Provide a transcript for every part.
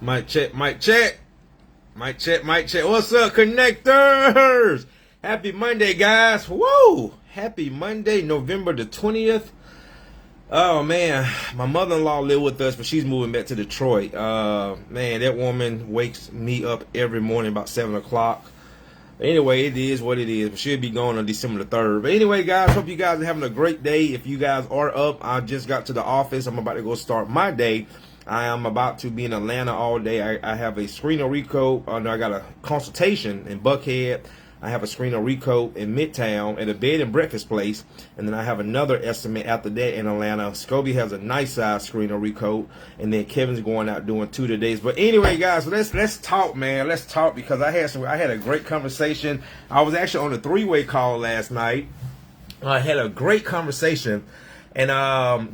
Mic check, mic check. Mic check, mic check. What's up, connectors? Happy Monday, guys. Woo! Happy Monday, November the 20th. Oh, man. My mother-in-law live with us, but she's moving back to Detroit. Man, that woman wakes me up every morning about 7 o'clock. Anyway, it is what it is. She'll be going on December the 3rd. But anyway, guys, hope you guys are having a great day. If you guys are up, I just got to the office. I'm about to go start my day. I am about to be in Atlanta all day. I have a screener recoat. I got a consultation in Buckhead. I have a screener recoat in Midtown at a bed and breakfast place. And then I have another estimate after that in Atlanta. Scobie has a nice size screener recoat. And then Kevin's going out doing 2 today. But anyway, guys, let's talk, man. Let's talk because I had a great conversation. I was actually on a 3-way call last night. I had a great conversation. And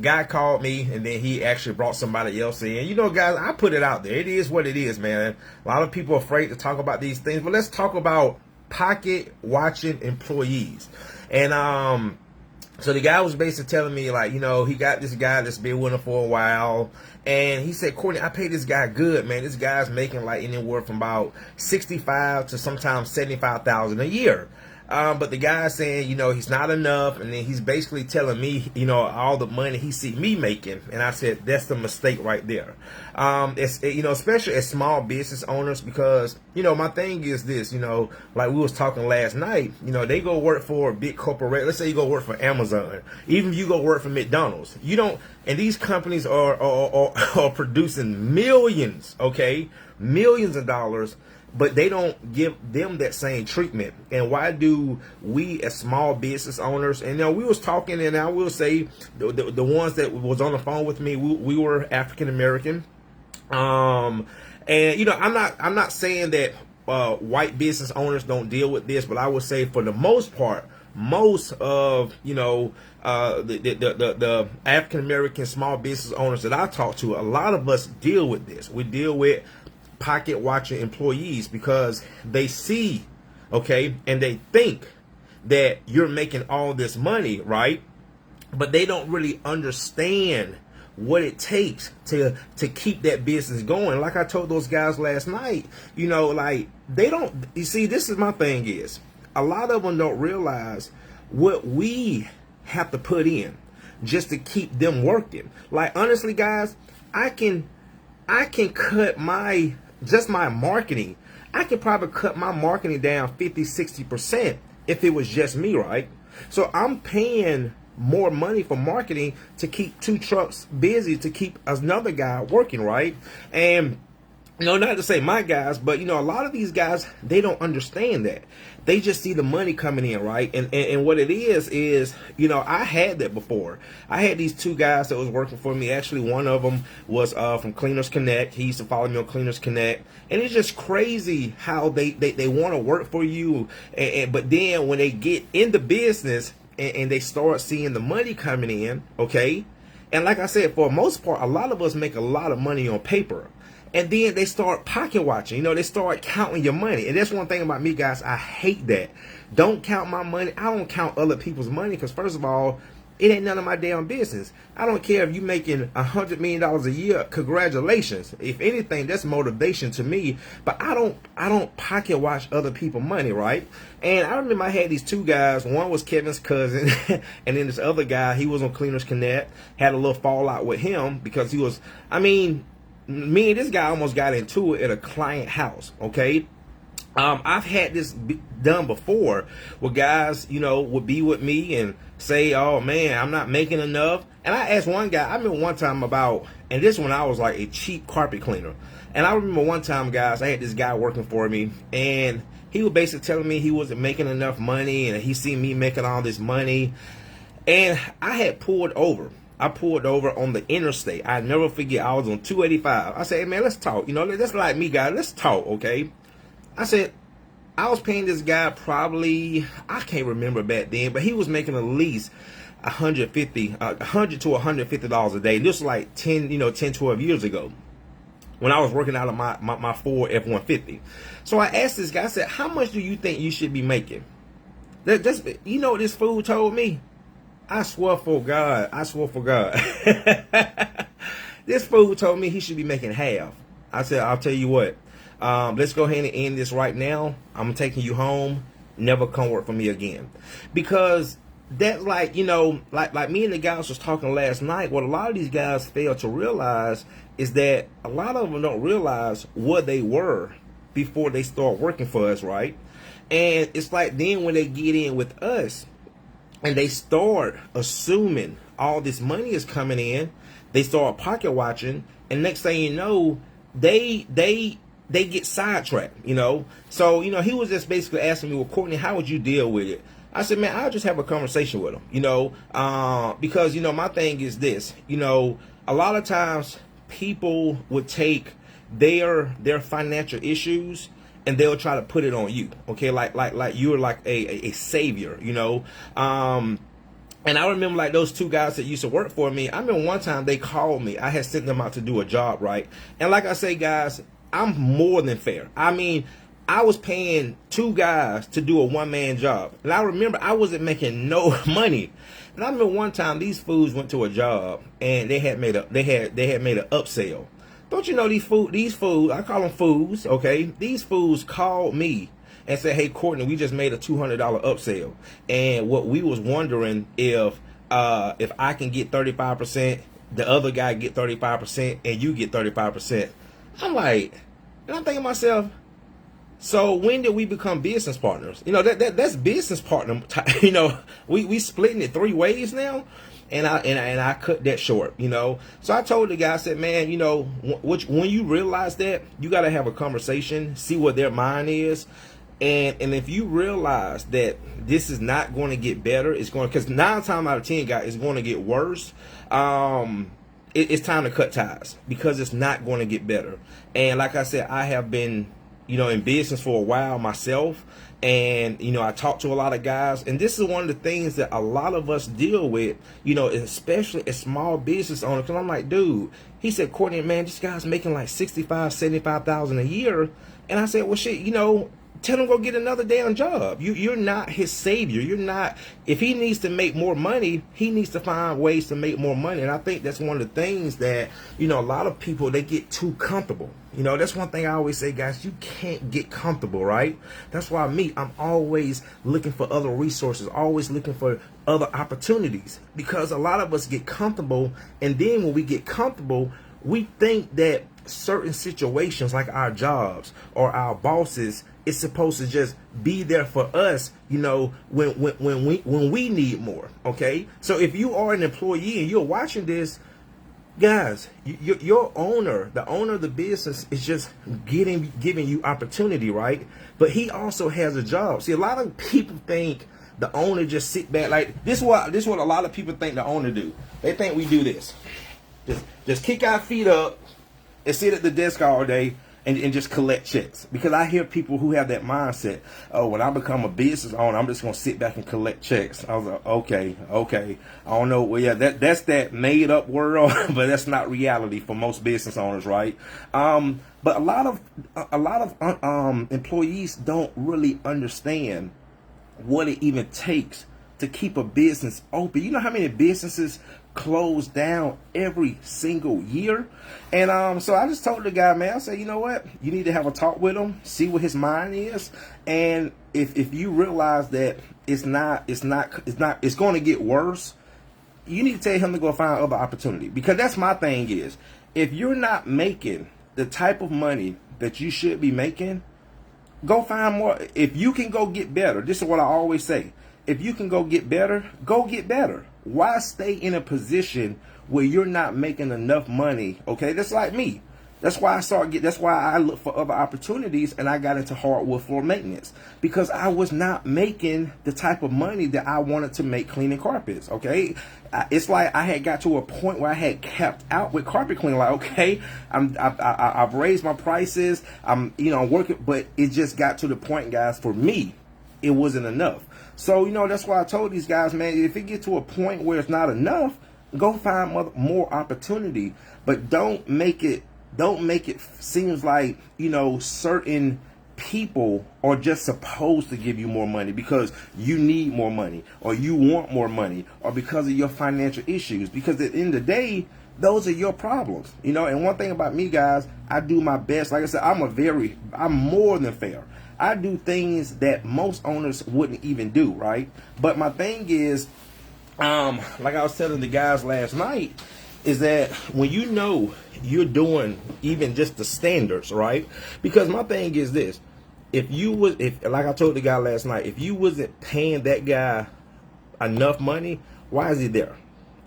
guy called me, and then he actually brought somebody else in. You know, guys, I put it out there. It is what it is, man. A lot of people are afraid to talk about these things, but let's talk about pocket watching employees. And so the guy was basically telling me, like, you know, he got this guy that's been with him for a while, and he said, Courtney, I pay this guy good, man. This guy's making like anywhere from about 65 to sometimes 75,000 a year. But the guy's saying, you know, he's not enough, and then he's basically telling me, you know, all the money he see me making, and I said that's the mistake right there. You know, especially as small business owners, because you know my thing is this, you know, like we was talking last night, you know, they go work for a big corporate. Let's say you go work for Amazon, even if you go work for McDonald's, you don't, and these companies are producing millions, okay, millions of dollars. But they don't give them that same treatment. And why do we as small business owners, and you know, we was talking, and I will say the ones that was on the phone with me, we were African American. And you know, I'm not saying that white business owners don't deal with this, but I would say for the most part, most of, you know, the African American small business owners that I talk to, a lot of us deal with this. We deal with pocket watching employees because they see, okay, and they think that you're making all this money, right? But they don't really understand what it takes to keep that business going. Like I told those guys last night, you know, like they don't, you see, this is my thing is, a lot of them don't realize what we have to put in just to keep them working. Like honestly, guys, I can cut my marketing. I could probably cut my marketing down 50-60% if it was just me, right? So I'm paying more money for marketing to keep 2 trucks busy, to keep another guy working, right? And you know, not to say my guys, but you know, a lot of these guys, they don't understand that. They just see the money coming in, right? And what it is, you know, I had that before. I had these 2 guys that was working for me. Actually, one of them was from Cleaners Connect. He used to follow me on Cleaners Connect. And it's just crazy how they want to work for you. But then when they get in the business and they start seeing the money coming in, okay? And like I said, for the most part, a lot of us make a lot of money on paper. And then they start pocket watching, you know, they start counting your money. And that's one thing about me, guys, I hate that. Don't count my money. I don't count other people's money because, first of all, it ain't none of my damn business. I don't care if you're making $100 million a year. Congratulations. If anything, that's motivation to me. But I don't pocket watch other people's money, right? And I remember I had these 2 guys. One was Kevin's cousin, and then this other guy, he was on Cleaners Connect. Had a little fallout with him because he was, I mean, me and this guy almost got into it at a client house, okay? I've had this done before where guys, you know, would be with me and say, oh, man, I'm not making enough. And I asked one guy, I remember one time about, and this one I was like a cheap carpet cleaner. And I remember one time, guys, I had this guy working for me, and he was basically telling me he wasn't making enough money, and he seen me making all this money. And I had pulled over. I pulled over on the interstate. I never forget. I was on 285. I said, hey, man, let's talk. You know, that's like me, guys. Let's talk, okay? I said, I was paying this guy probably, I can't remember back then, but he was making at least $100 to $150 a day. This was like 12 years ago when I was working out of my Ford F-150. So I asked this guy, I said, how much do you think you should be making? You know what this fool told me? I swear for God. This fool told me he should be making half. I said, I'll tell you what, let's go ahead and end this right now. I'm taking you home. Never come work for me again. Because that's like, like me and the guys was talking last night, what a lot of these guys fail to realize is that a lot of them don't realize what they were before they start working for us, right? And it's like then when they get in with us and they start assuming all this money is coming in, they start pocket watching, and next thing you know, they get sidetracked, So, he was just basically asking me, well, Courtney, how would you deal with it? I said, man, I'll just have a conversation with him, because, my thing is this, a lot of times people would take their financial issues and they'll try to put it on you, okay? Like you're like a savior, and I remember like those two guys that used to work for me. I remember one time they called me. I had sent them out to do a job, right? And like I say, guys, I'm more than fair. I mean, I was paying two guys to do a one-man job. And I remember I wasn't making no money. And I remember one time these fools went to a job and they had made an upsell. Don't you know these fools, I call them fools, okay? These fools called me and said, hey, Courtney, we just made a $200 upsell. And what we was wondering if I can get 35%, the other guy get 35%, and you get 35%. I'm like, and I'm thinking to myself, so when did we become business partners? That's business partner. We splitting it three ways now. And I cut that short, So I told the guy, I said, man, when you realize that, you got to have a conversation, see what their mind is. And if you realize that this is not going to get better, because 9 times out of 10, guys, it's going to get worse. It's time to cut ties because it's not going to get better. And like I said, I have been, in business for a while myself. And, I talk to a lot of guys, and this is one of the things that a lot of us deal with, especially as small business owners. Because I'm like, dude, he said, Courtney, man, this guy's making like $65,000, $75,000 a year. And I said, well, shit, tell him go get another damn job. You're not his savior. You're not. If he needs to make more money, he needs to find ways to make more money. And I think that's one of the things that, a lot of people, they get too comfortable. That's one thing I always say, guys, you can't get comfortable, right? That's why I'm always looking for other resources, always looking for other opportunities, because a lot of us get comfortable. And then when we get comfortable, we think that certain situations like our jobs or our bosses is supposed to just be there for us, when we need more. Okay. So if you are an employee and you're watching this, guys, your owner, the owner of the business, is just giving you opportunity, right? But he also has a job. See, a lot of people think the owner just sit back. Like this is what a lot of people think the owner do. They think we do this, just kick our feet up and sit at the desk all day and just collect checks. Because I hear people who have that mindset, oh, when I become a business owner, I'm just going to sit back and collect checks. I was like, okay. I don't know. Well, yeah, that's that made up world, but that's not reality for most business owners, right? But a lot of employees don't really understand what it even takes to keep a business open. You know how many businesses close down every single year? And so I just told the guy, man, I said, you know what, you need to have a talk with him, see what his mind is. And if you realize that it's going to get worse, you need to tell him to go find other opportunity. Because that's my thing is, if you're not making the type of money that you should be making, go find more. If you can go get better, this is what I always say, if you can go get better, go get better. Why stay in a position where you're not making enough money? Okay, that's like me. That's why I look for other opportunities, and I got into hardwood floor maintenance, because I was not making the type of money that I wanted to make cleaning carpets. Okay, it's like I had got to a point where I had capped out with carpet cleaning. Like, okay, I've raised my prices. I'm working, but it just got to the point, guys. For me, it wasn't enough. So, that's why I told these guys, man, if it gets to a point where it's not enough, go find more opportunity. But don't make it seems like, certain people are just supposed to give you more money because you need more money, or you want more money, or because of your financial issues. Because at the end of the day, those are your problems, you know. And one thing about me, guys, I do my best. Like I said, I'm more than fair. I do things that most owners wouldn't even do, right? But my thing is, like I was telling the guys last night, is that when you know you're doing even just the standards, right? Because my thing is this: if like I told the guy last night, if you wasn't paying that guy enough money, why is he there?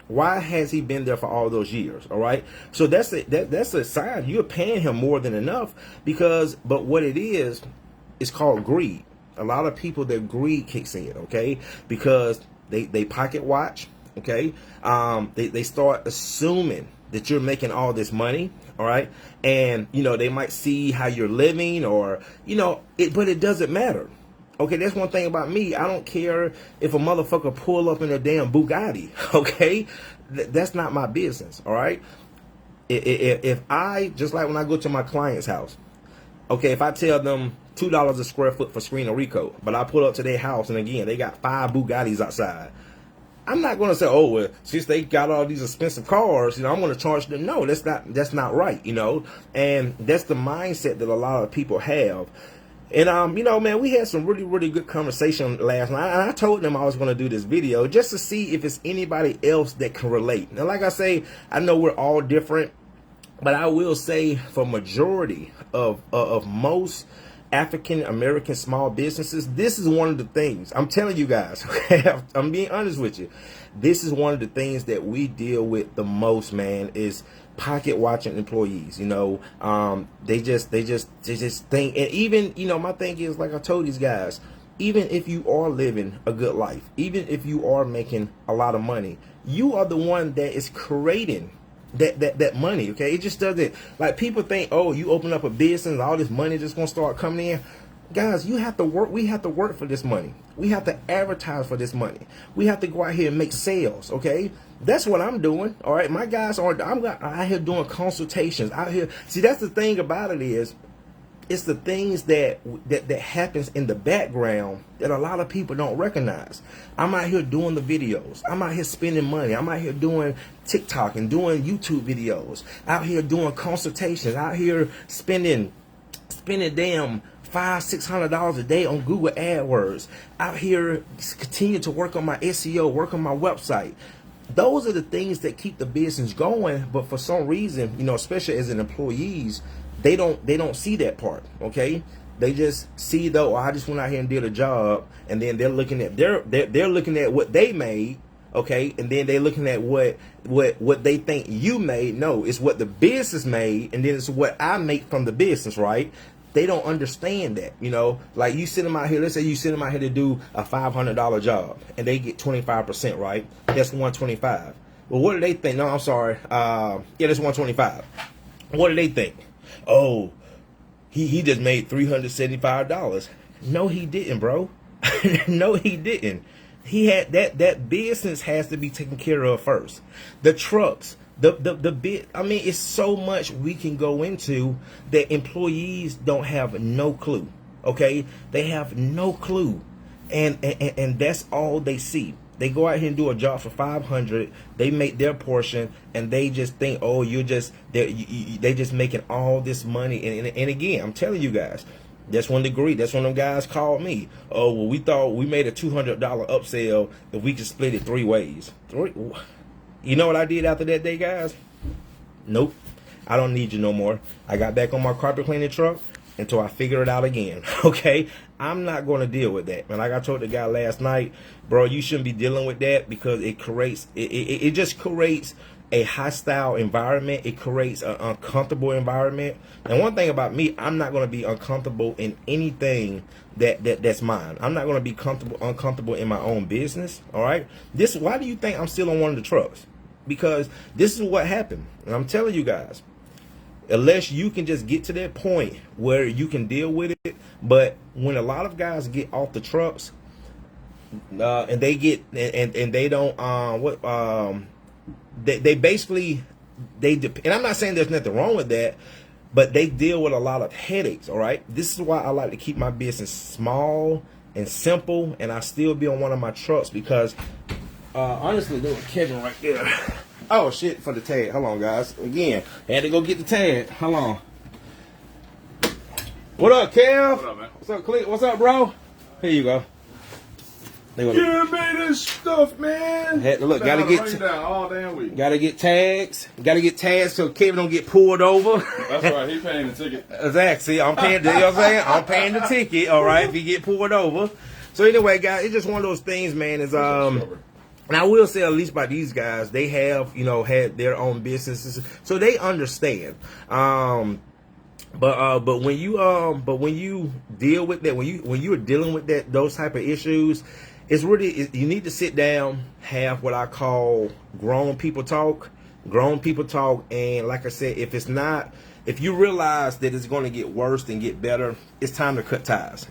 Why has he been there for all those years? All right. So that's a sign you're paying him more than enough, but what it is called greed. A lot of people, their greed kicks in, okay? Because they pocket watch, okay? They start assuming that you're making all this money, all right? And, you know, they might see how you're living, or, you know, but it doesn't matter. Okay, that's one thing about me. I don't care if a motherfucker pull up in a damn Bugatti, okay? That's not my business, all right? If I, just like when I go to my client's house, okay, if I tell them $2 a square foot for screen or Rico, but I pull up to their house and again, they got 5 Bugattis outside, I'm not going to say, oh, well, since they got all these expensive cars, you know, I'm going to charge them. No, that's not right, you know? And that's the mindset that a lot of people have. And, you know, man, we had some really, really good conversation last night. And I told them I was going to do this video just to see if it's anybody else that can relate. Now, like I say, I know we're all different, but I will say for majority of most African American small businesses, this is one of the things. I'm telling you guys, okay, I'm being honest with you. This is one of the things that we deal with the most, man, is pocket watching employees. You know, they just think, and even, you know, my thing is, like I told these guys, even if you are living a good life, even if you are making a lot of money, you are the one that is creating that money. Okay, it just doesn't, like, people think, oh, you open up a business, all this money just gonna start coming in. Guys, you have to work. We have to work for this money. We have to advertise for this money. We have to go out here and make sales. Okay, that's what I'm doing. All right, my guys are. I'm out here doing consultations out here. See, that's the thing about it is, it's the things that happens in the background that a lot of people don't recognize. I'm out here doing the videos. I'm out here spending money. I'm out here doing TikTok and doing YouTube videos. Out here doing consultations. Out here spending damn $500-600 a day on Google AdWords. Out here continue to work on my SEO, work on my website. Those are the things that keep the business going. But for some reason, you know, especially as an employees, they don't see that part. Okay, they just see though, oh, I just went out here and did a job, and then they're looking at they're looking at what they made. Okay, and then they're looking at what they think you made. No, it's what the business made, and then it's what I make from the business, right? They don't understand that, you know. Like, you send them out here, let's say you send them out here to do a $500 job, and they get 25%, right? That's $125. Well, what do they think? No, I'm sorry. Yeah, that's $125. What do they think? Oh, he just made $375. No, he didn't, bro. No, he didn't. He had that business has to be taken care of first. The trucks, the bit. I mean, it's so much we can go into that employees don't have no clue. Okay, they have no clue, and that's all they see. They go out here and do a job for $500. They make their portion, and they just think, oh, they just making all this money. And again, I'm telling you guys, that's when that's when them guys called me. Oh, well, we thought we made a $200 upsell if we could split it 3 ways. You know what I did after that day, guys? Nope. I don't need you no more. I got back on my carpet cleaning truck until I figure it out again. Okay? I'm not going to deal with that. And like I told the guy last night, bro, you shouldn't be dealing with that, because it just creates a hostile environment. It creates an uncomfortable environment. And one thing about me, I'm not going to be uncomfortable in anything that's mine. I'm not going to be uncomfortable in my own business. All right. Why do you think I'm still on one of the trucks? Because this is what happened. And I'm telling you guys, unless you can just get to that point where you can deal with it. But when a lot of guys get off the trucks, and they get and they don't they basically and I'm not saying there's nothing wrong with that, but they deal with a lot of headaches. All right, this is why I like to keep my business small and simple, and I still be on one of my trucks, because honestly, there was Kevin right there. Oh shit, for the tag. Hold on, guys. Again, had to go get the tag. Hold on. What up, Kev? What up, man? What's up, Clint? What's up, bro? Here you go. Give me this stuff, man. Had to look. Gotta Gotta get get. down all damn week. Gotta get tags. Gotta get tags so Kevin don't get pulled over. That's right. He paying the ticket. Exactly. See, I'm paying. You know what I'm saying? I'm paying the ticket. All right. If you get pulled over. So anyway, guys, it's just one of those things, man. Is and I will say at least by these guys, they have had their own businesses, so they understand. But when you deal with that, when you're dealing with those type of issues, it's really, you need to sit down, have what I call grown people talk, and like I said, if you realize that it's going to get worse than get better, it's time to cut ties,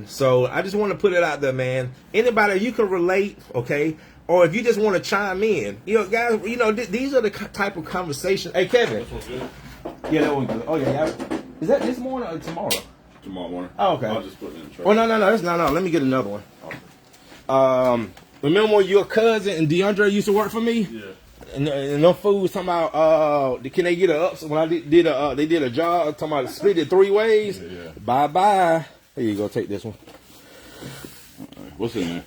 So I just want to put it out there, man. Anybody you can relate, okay? Or if you just want to chime in, guys, these are the type of conversations. Hey, Kevin. This one's good. Yeah, that one good. Oh, yeah. Is that this morning or tomorrow? Tomorrow morning. Oh, okay. I'll just put it in the tray. Oh, no. Let me get another one. Remember when your cousin and DeAndre used to work for me? Yeah. And them fools talking about, can they get a ups? When I they did a job, talking about split it 3 ways. Yeah. Bye. Here you go, take this one. What's in there?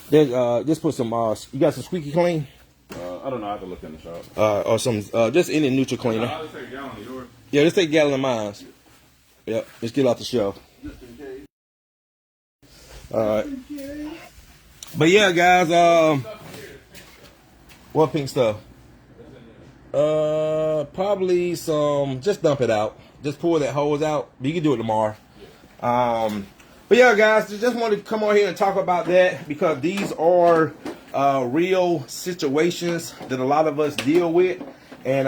There's, just put some, you got some squeaky clean? I don't know. I have to look in the shop. Or some, just any neutral cleaner. I'll just take a gallon of yours. Yeah, let's take a gallon of mine. Yep, let's get off the shelf. Just in case. Alright. But yeah, guys, what pink stuff? Probably some, just dump it out. Just pull that hose out. You can do it tomorrow. But yeah, guys, just wanted to come on here and talk about that because these are real situations that a lot of us deal with. And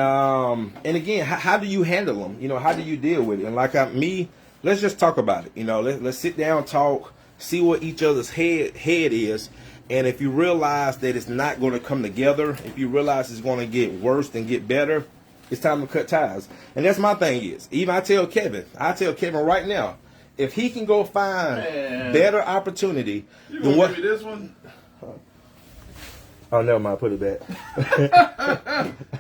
again, how do you handle them? How do you deal with it? And like me, let's just talk about it. Let's sit down, talk, see what each other's head is. And if you realize that it's not going to come together, if you realize it's going to get worse than get better, it's time to cut ties. And that's my thing is, even I tell Kevin right now, if he can go find better opportunity than what. Give me this one? Oh, never mind. Put it back.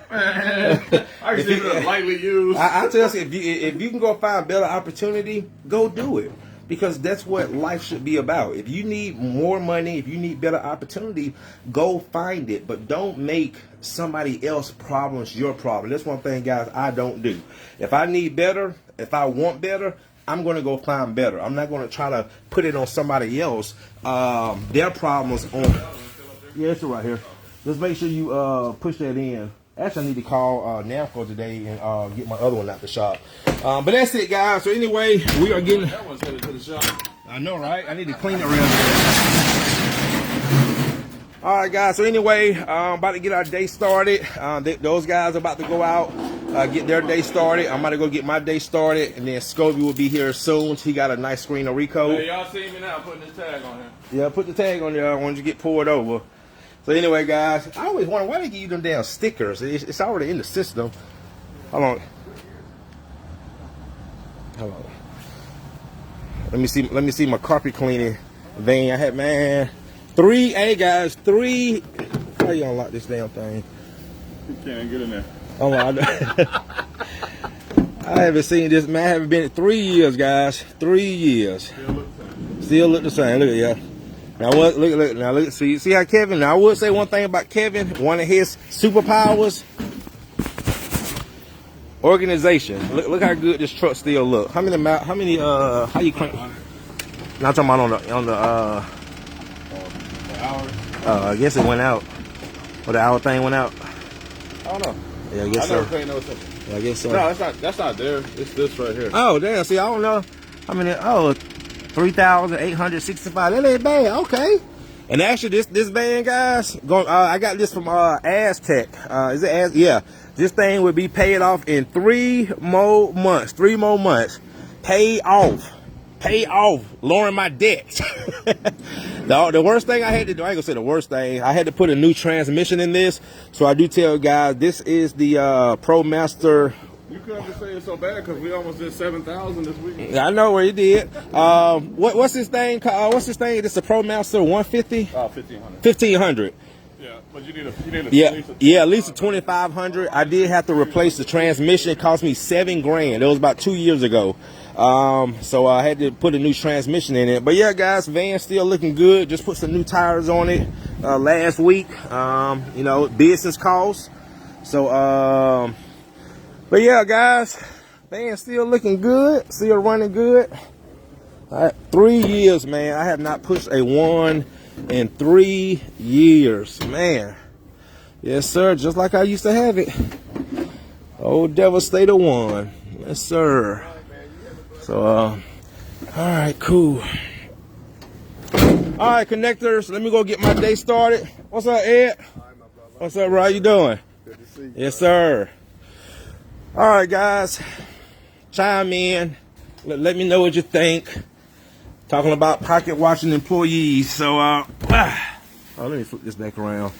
I can see it lightly used. I tell you, if you can go find better opportunity, go do it. Because that's what life should be about. If you need more money, if you need better opportunity, go find it. But don't make somebody else's problems your problem. That's one thing, guys, I don't do. If I need better, if I want better, I'm going to go find better. I'm not going to try to put it on somebody else. Their problems on. Yeah, it's right here. Just make sure you push that in. Actually, I need to call Namco today and get my other one out the shop. But that's it, guys. So anyway, we are getting. That one's headed to the shop. I know, right? I need to clean it real good. All right, guys. So anyway, about to get our day started. Those guys are about to go out, get their day started. I'm about to go get my day started, and then Scobie will be here soon. He got a nice screen of Rico. Hey, y'all see me now putting this tag on here. Yeah, put the tag on there once you get pulled over. So anyway, guys, I always wonder why they give you them damn stickers. It's already in the system. Hold on. Let me see my carpet cleaning vein. I had, man, 3. Hey guys, 3. How you unlock this damn thing? You can't get in there. Oh my! I haven't seen this, man. I haven't been in 3 years, guys. 3 years. Still look the same. Look at y'all. Now look. Now look. See how Kevin. Now I would say one thing about Kevin. One of his superpowers: organization. Look how good this truck still look. How you crank? Now I'm talking about on the hours. I guess it went out. Or the hour thing went out. I don't know. Yeah, I guess so. never paid no attention. Yeah, I guess so. No, that's not there. It's this right here. Oh damn! See, I don't know. How many? 3,865. That ain't bad. Okay. And actually, this van, guys, I got this from Aztec. Is it Az? Yeah. This thing would be paid off in 3 more months. 3 more months. Pay off. Lowering my debt. The worst thing I had to do, I ain't gonna say the worst thing, I had to put a new transmission in this. So I do tell guys, this is the ProMaster. You couldn't just say it's so bad because we almost did 7,000 this week. I know where you did. What's this thing called? What's this thing? It's a ProMaster 150? 1,500. 1,500. Yeah. But you need a Yeah, at least a 2,500. I did have to replace the transmission. It cost me $7,000. It was about 2 years ago. So I had to put a new transmission in it. But yeah, guys, van's still looking good. Just put some new tires on it last week. You know, business costs. So, but yeah, guys, van's still looking good. Still running good. All right, 3 years, man. I have not pushed a 1 in 3 years, man. Yes, sir. Just like I used to have it. Old Devastator 1. Yes, sir. So, all right, cool. All right, connectors. Let me go get my day started. What's up, Ed? What's up, bro? How you doing? Good to see you. Yes, sir. All right, guys. Chime in. Let me know what you think. Talking about pocket watching employees. So, let me flip this back around.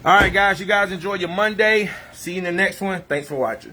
All right, guys. You guys enjoy your Monday. See you in the next one. Thanks for watching.